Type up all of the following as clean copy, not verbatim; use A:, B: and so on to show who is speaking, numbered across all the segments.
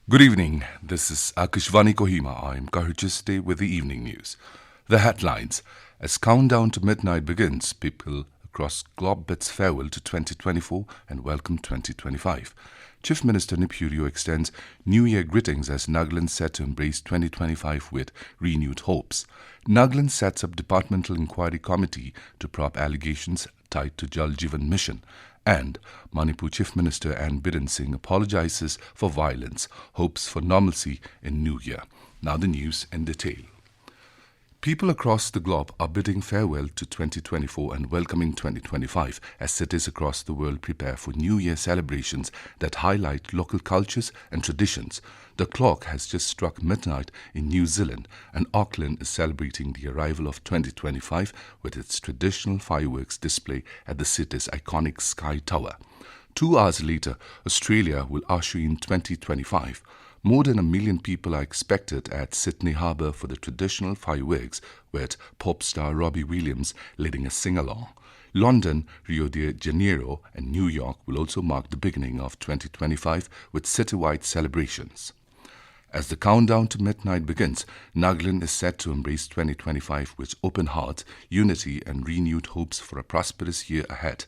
A: Good evening. This is Akashvani Kohima. I'm Kahujiste with the evening news. The headlines. As countdown to midnight begins, people across globe bids farewell to 2024 and welcome 2025. Chief Minister Neiphiu Rio extends New Year greetings as Nagaland set to embrace 2025 with renewed hopes. Nagaland sets up Departmental Inquiry Committee to probe allegations tied to Jal Jeevan Mission. And Manipur Chief Minister N Biren Singh apologises for violence, hopes for normalcy in New Year. Now the news in detail. People across the globe are bidding farewell to 2024 and welcoming 2025 as cities across the world prepare for New Year celebrations that highlight local cultures and traditions. The clock has just struck midnight in New Zealand, and Auckland is celebrating the arrival of 2025 with its traditional fireworks display at the city's iconic Sky Tower. 2 hours later, Australia will usher in 2025. More than 1 million people are expected at Sydney Harbour for the traditional fireworks, with pop star Robbie Williams leading a sing-along. London, Rio de Janeiro and New York will also mark the beginning of 2025 with citywide celebrations. As the countdown to midnight begins, Nagaland is set to embrace 2025 with open hearts, unity and renewed hopes for a prosperous year ahead.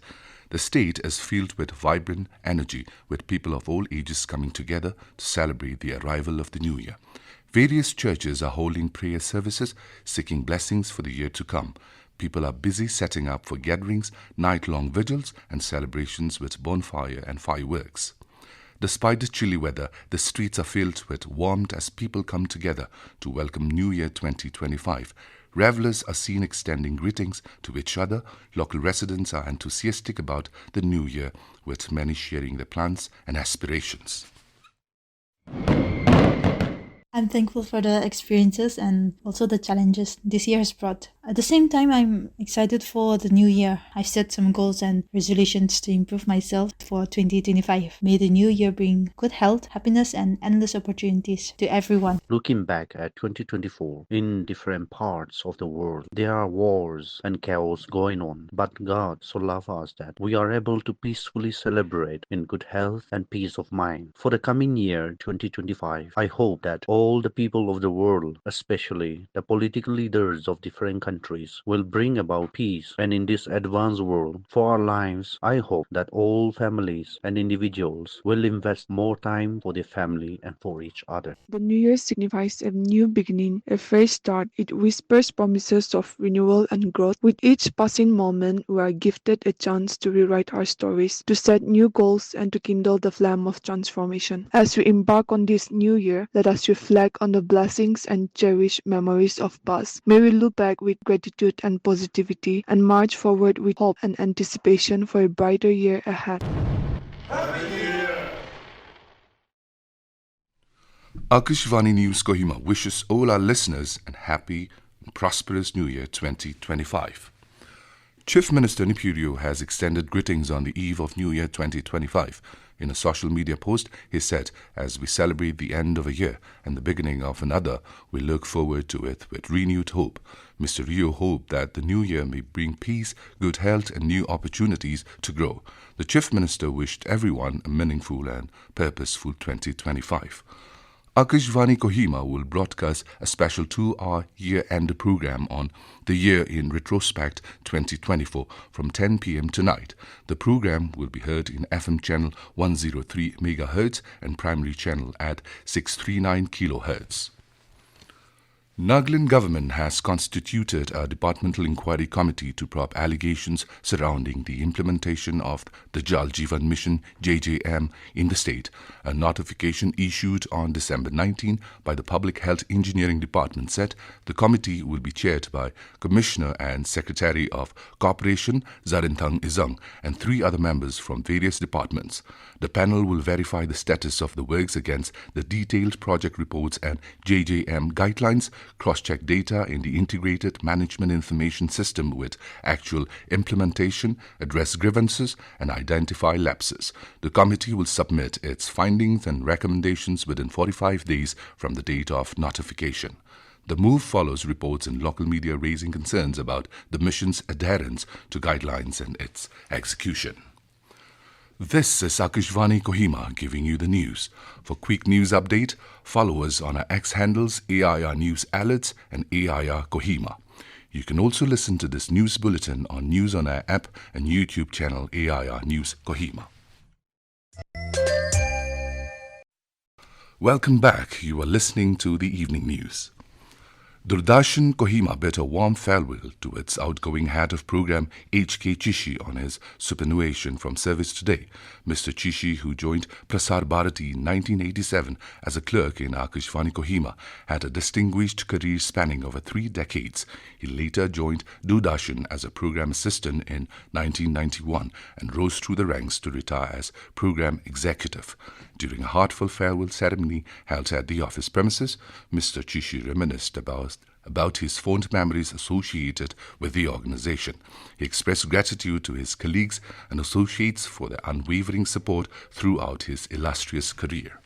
A: The state is filled with vibrant energy, with people of all ages coming together to celebrate the arrival of the new year. Various churches are holding prayer services, seeking blessings for the year to come. People are busy setting up for gatherings, night-long vigils and celebrations with bonfire and fireworks. Despite the chilly weather, the streets are filled with warmth as people come together to welcome New Year 2025. Revelers are seen extending greetings to each other. Local residents are enthusiastic about the new year, with many sharing their plans and aspirations.
B: I'm thankful for the experiences and also the challenges this year has brought. At the same time, I'm excited for the new year. I've set some goals and resolutions to improve myself for 2025. May the new year bring good health, happiness, and endless opportunities to everyone.
C: Looking back at 2024, in different parts of the world, there are wars and chaos going on. But God so loved us that we are able to peacefully celebrate in good health and peace of mind. For the coming year, 2025, I hope that all the people of the world, especially the political leaders of different countries, will bring about peace. And in this advanced world, for our lives, I hope that all families and individuals will invest more time for their family and for each other.
D: The New Year signifies a new beginning, a fresh start. It whispers promises of renewal and growth. With each passing moment, we are gifted a chance to rewrite our stories, to set new goals, and to kindle the flame of transformation. As we embark on this new year, let us reflect on the blessings and cherish memories of past. May we look back with gratitude and positivity and march forward with hope and anticipation for a brighter year ahead.
A: Akashvani News Kohima wishes all our listeners a happy and prosperous New Year 2025. Chief Minister Neiphiu Rio has extended greetings on the eve of New Year 2025. In a social media post, he said, as we celebrate the end of a year and the beginning of another, we look forward to it with renewed hope. Mr. Rio hoped that the new year may bring peace, good health and new opportunities to grow. The Chief Minister wished everyone a meaningful and purposeful 2025. Akashvani Kohima will broadcast a special 2-hour year-end program on the year in retrospect 2024 from 10 p.m. tonight. The program will be heard in FM channel 103 MHz and primary channel at 639 kHz. Nagaland government has constituted a Departmental Inquiry Committee to probe allegations surrounding the implementation of the Jal Jeevan Mission (JJM) in the state. A notification issued on December 19 by the Public Health Engineering Department said the committee will be chaired by Commissioner and Secretary of Corporation Zarinthang Izang and 3 other members from various departments. The panel will verify the status of the works against the detailed project reports and JJM guidelines, cross-check data in the Integrated Management Information System with actual implementation, address grievances, and identify lapses. The committee will submit its findings and recommendations within 45 days from the date of notification. The move follows reports in local media raising concerns about the mission's adherence to guidelines and its execution. This is Akashvani Kohima giving you the news. For quick news update, follow us on our X handles AIR News Alerts and AIR Kohima. You can also listen to this news bulletin on News on Air app and YouTube channel AIR News Kohima. Welcome back. You are listening to the evening news. Doordarshan Kohima bid a warm farewell to its outgoing head of program H.K. Chishi on his superannuation from service today. Mr. Chishi, who joined Prasar Bharati in 1987 as a clerk in Akashvani Kohima, had a distinguished career spanning over 3 decades. He later joined Doordarshan as a program assistant in 1991 and rose through the ranks to retire as program executive. During a heartfelt farewell ceremony held at the office premises, Mr. Chishi reminisced about his fond memories associated with the organization. He expressed gratitude to his colleagues and associates for their unwavering support throughout his illustrious career.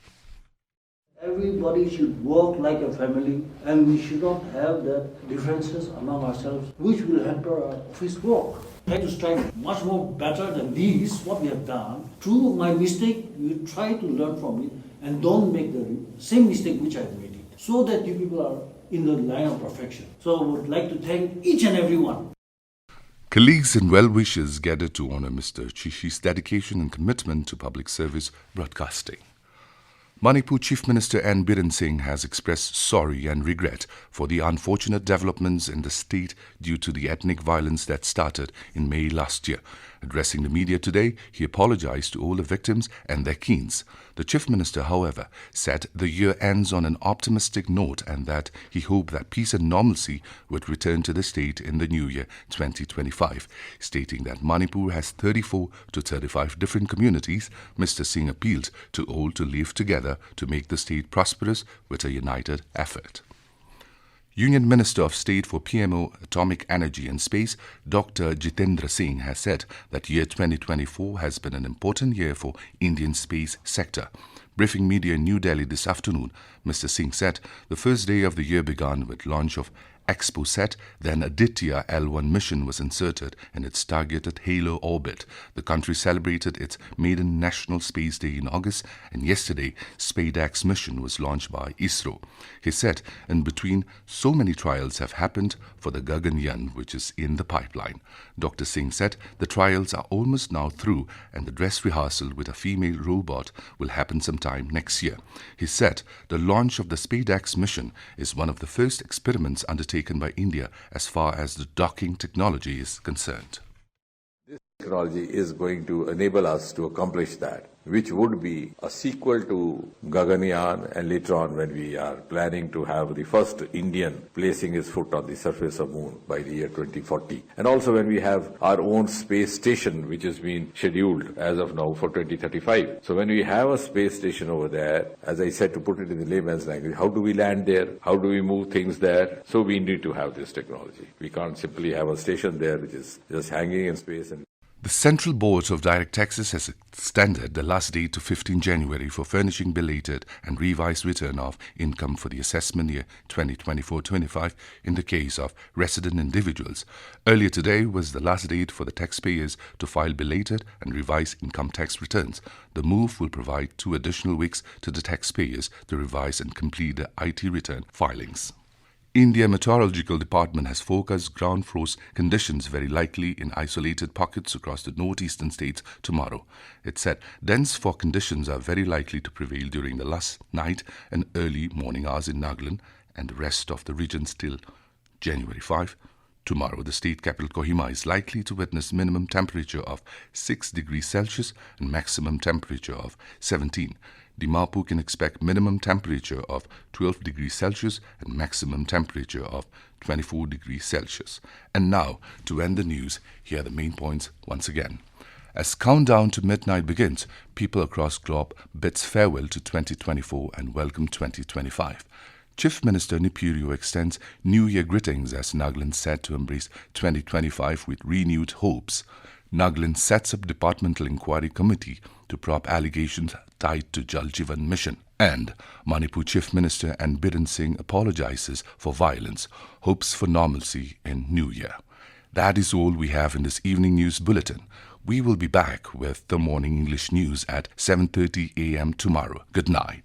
E: Everybody should work like a family, and we should not have the differences among ourselves which will hamper our office work. Try to strive much more better than this, what we have done. Through my mistake, we try to learn from it and don't make the same mistake which I have made it, so that you people are in the line of perfection. So I would like to thank each and every one.
A: Colleagues and well-wishers gathered to honor Mr. Chishi's dedication and commitment to public service broadcasting. Manipur Chief Minister N. Biren Singh has expressed sorry and regret for the unfortunate developments in the state due to the ethnic violence that started in May last year. Addressing the media today, he apologized to all the victims and their keens. The Chief Minister, however, said the year ends on an optimistic note and that he hoped that peace and normalcy would return to the state in the new year 2025. Stating that Manipur has 34 to 35 different communities, Mr. Singh appealed to all to live together to make the state prosperous with a united effort. Union Minister of State for PMO, Atomic Energy and Space, Dr. Jitendra Singh, has said that year 2024 has been an important year for Indian space sector. Briefing media in New Delhi this afternoon, Mr. Singh said the first day of the year began with launch of ExpoSat, then Aditya L1 mission was inserted in its targeted halo orbit. The country celebrated its maiden National Space Day in August, and yesterday, SpaceX mission was launched by ISRO. He said, in between, so many trials have happened for the Gaganyaan, which is in the pipeline. Dr. Singh said the trials are almost now through, and the dress rehearsal with a female robot will happen sometime next year. He said the launch of the SpaceX mission is one of the first experiments undertaken by India as far as the docking technology is concerned.
F: This technology is going to enable us to accomplish that, which would be a sequel to Gaganyaan, and later on when we are planning to have the first Indian placing his foot on the surface of moon by the year 2040. And also when we have our own space station, which has been scheduled as of now for 2035. So when we have a space station over there, as I said, to put it in the layman's language, how do we land there? How do we move things there? So we need to have this technology. We can't simply have a station there which is just hanging in space.
A: The Central Board of Direct Taxes has extended the last date to 15 January for furnishing belated and revised return of income for the assessment year 2024-25 in the case of resident individuals. Earlier today was the last date for the taxpayers to file belated and revised income tax returns. The move will provide 2 additional weeks to the taxpayers to revise and complete the IT return filings. India Meteorological Department has forecast ground frost conditions very likely in isolated pockets across the northeastern states tomorrow. It said dense fog conditions are very likely to prevail during the last night and early morning hours in Nagaland and the rest of the region till January 5. Tomorrow, the state capital Kohima is likely to witness minimum temperature of 6 degrees Celsius and maximum temperature of 17. Dimapur can expect minimum temperature of 12 degrees Celsius and maximum temperature of 24 degrees Celsius. And now, to end the news, here are the main points once again. As countdown to midnight begins, people across globe bids farewell to 2024 and welcome 2025. Chief Minister Neiphiu Rio extends New Year greetings as Nagaland set to embrace 2025 with renewed hopes. Nagaland sets up Departmental Inquiry Committee to probe allegations tied to Jal Jeevan Mission. And Manipur Chief Minister N. Biren Singh apologizes for violence, hopes for normalcy in New Year. That is all we have in this evening news bulletin. We will be back with the morning English news at 7:30 a.m. tomorrow. Good night.